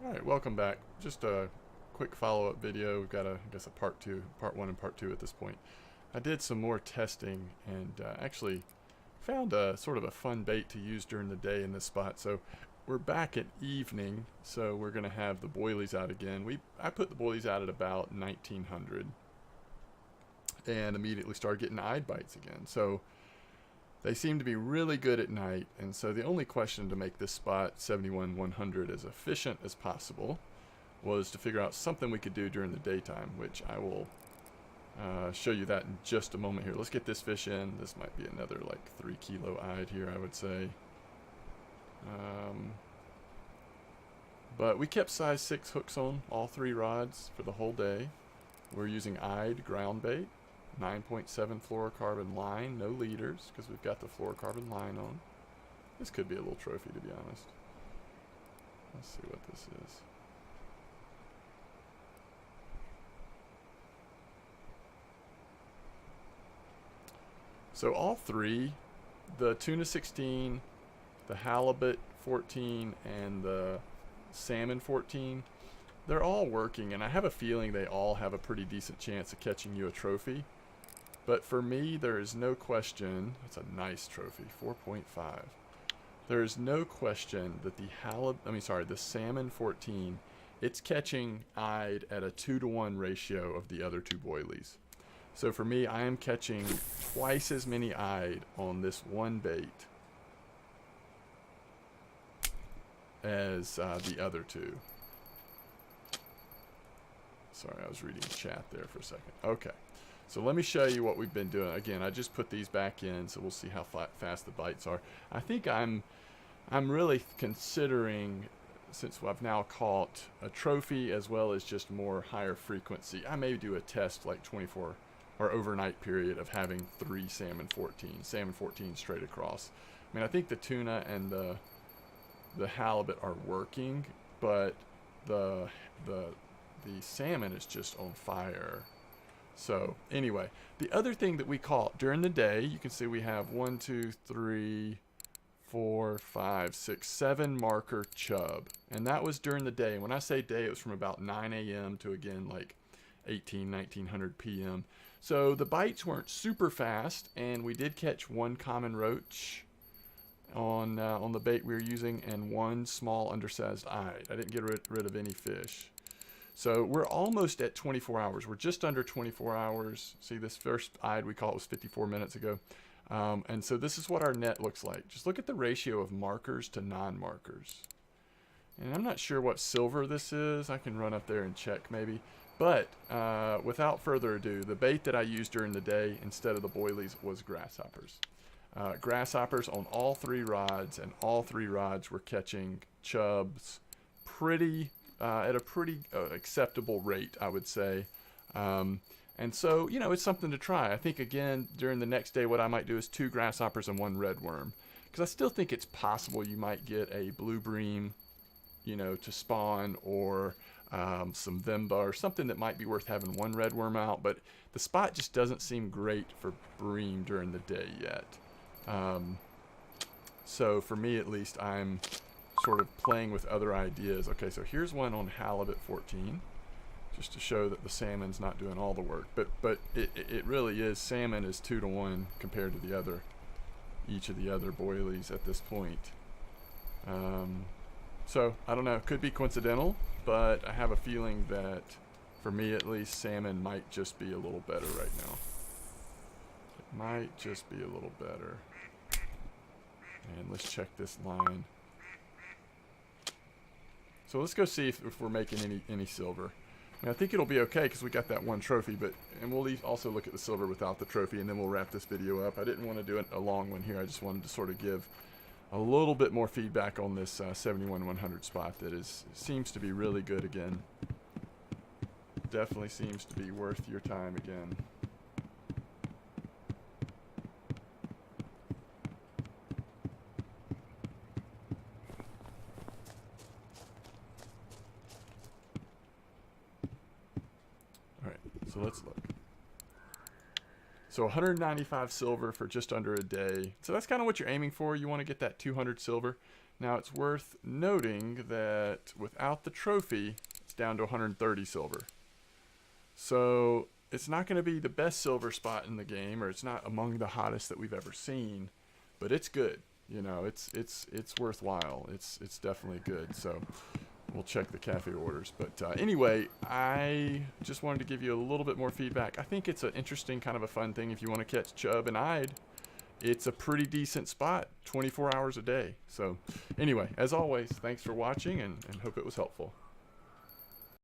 Alright, welcome back. Just a quick follow-up video. We've got I guess a part one and part two at this point. I did some more testing and actually found a sort of a fun bait to use during the day in this spot. So we're back at evening, so we're going to have the boilies out again. I put the boilies out at about 1900 and immediately started getting eyed bites again. So they seem to be really good at night, and so the only question to make this spot 71-100 as efficient as possible was to figure out something we could do during the daytime, which I will show you that in just a moment here. Let's get this fish in. This might be another like 3 kilo eyed here, I would say. But we kept size 6 hooks on all 3 rods for the whole day. We're using eyed ground bait. 9.7 fluorocarbon line, no leaders, because we've got the fluorocarbon line on. This could be a little trophy, to be honest. Let's see what this is. So all 3, the tuna 16, the halibut 14, and the salmon 14, they're all working, and I have a feeling they all have a pretty decent chance of catching you a trophy. But for me, there is no question, it's a nice trophy, 4.5. There is no question that the salmon 14, it's catching eyed at a 2-to-1 ratio of the other 2 boilies. So for me, I am catching twice as many eyed on this one bait as the other 2. Sorry, I was reading chat there for a second. Okay. So let me show you what we've been doing. Again, I just put these back in, so we'll see how fast the bites are. I think I'm really considering, since I've now caught a trophy as well as just more higher frequency, I may do a test like 24 or overnight period of having 3 salmon 14 straight across. I mean, I think the tuna and the halibut are working, but the salmon is just on fire. So anyway, the other thing that we caught during the day, you can see we have 1, 2, 3, 4, 5, 6, 7 marker chub, and that was during the day. When I say day, it was from about 9 a.m. to again like 1900 p.m. So the bites weren't super fast, and we did catch 1 common roach on the bait we were using, and 1 small undersized eyed. I didn't get rid of any fish. So we're almost at 24 hours. We're just under 24 hours. See, this first eyed we caught was 54 minutes ago. And so this is what our net looks like. Just look at the ratio of markers to non-markers. And I'm not sure what silver this is. I can run up there and check maybe. But without further ado, the bait that I used during the day instead of the boilies was grasshoppers. Grasshoppers on all 3 rods, and all 3 rods were catching chubs at a pretty acceptable rate, I would say. And so, you know, it's something to try. I think, again, during the next day, what I might do is 2 grasshoppers and 1 redworm. Because I still think it's possible you might get a blue bream, you know, to spawn, or some vimba, or something that might be worth having 1 redworm out. But the spot just doesn't seem great for bream during the day yet. So for me, at least, I'm sort of playing with other ideas. Okay, so here's one on halibut 14, just to show that the salmon's not doing all the work. But it really is, salmon is 2-to-1 compared to each of the other boilies at this point. So I don't know, it could be coincidental, but I have a feeling that for me at least, salmon might just be a little better right now. It might just be a little better. And let's check this line. So let's go see if we're making any silver. I mean, I think it'll be okay because we got that 1 trophy, and we'll also look at the silver without the trophy, and then we'll wrap this video up. I didn't want to do a long one here. I just wanted to sort of give a little bit more feedback on this 71-100 spot that seems to be really good again. Definitely seems to be worth your time again. So let's look. So 195 silver for just under a day. So that's kind of what you're aiming for. You want to get that 200 silver. Now it's worth noting that without the trophy, it's down to 130 silver. So it's not going to be the best silver spot in the game, or it's not among the hottest that we've ever seen, but it's good. You know, it's worthwhile. It's definitely good. So we'll check the cafe orders. But anyway, I just wanted to give you a little bit more feedback. I think it's an interesting, kind of a fun thing if you want to catch chub and eyed. It's a pretty decent spot, 24 hours a day. So anyway, as always, thanks for watching, and hope it was helpful.